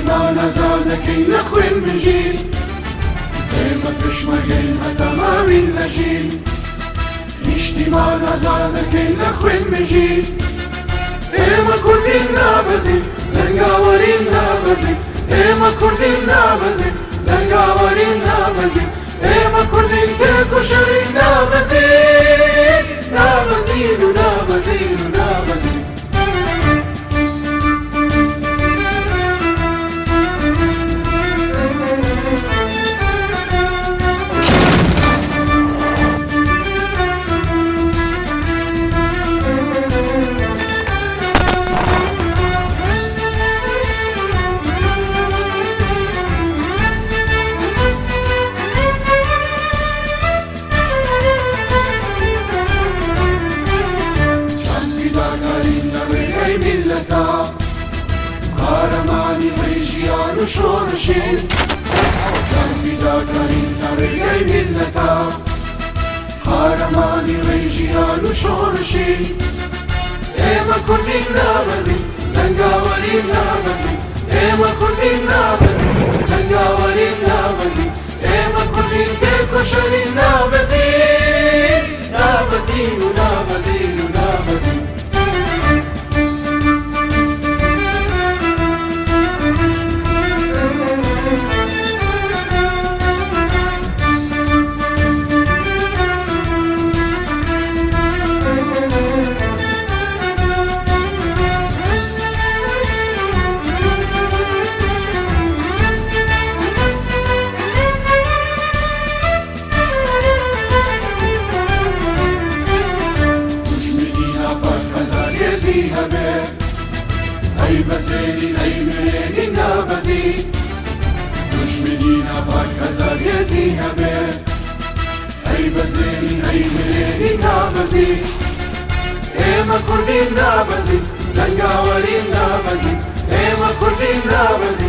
نیشتیمان ئازادەکەین لە خوێن مژیر ئێمە پێشمەرگەین هەتا ماوین لە ژیر نیشتیمان ئازادەکەین لە خوێن مژیر ئێمە کوردین نابەزین جەنگاوەرین نابەزین ئێمە کوردین نابەزین جەنگاوەرین نابەزین ئێمە کوردین تێک و شەرین نابەزین نابەزین و نابەزین و نابەزین قهرمانی ڕێژیان و شۆڕشین فیداکارین لە ڕێگەی میلەتا قهرمانی ڕێژیان و شۆڕشین ئێمە کوردین نابەزین جەنگاوەرین نابەزین ئێمە کوردین نابەزین جەنگاوەرین نابەزین ئێمە کوردین تێک و شەرین نابەزین نابەزین و نابەزین و نابەزین ئەی بەزێرین ئەی مرێنی نابەزین دوژمنی ناپاک هەزار هێزی هەبێ ئەی بەزێرین ئەی مرێنی نابەزین ئێمە کوردین نابەزین جەنگاوەرین نابەزین ئێمە کوردین نابەزین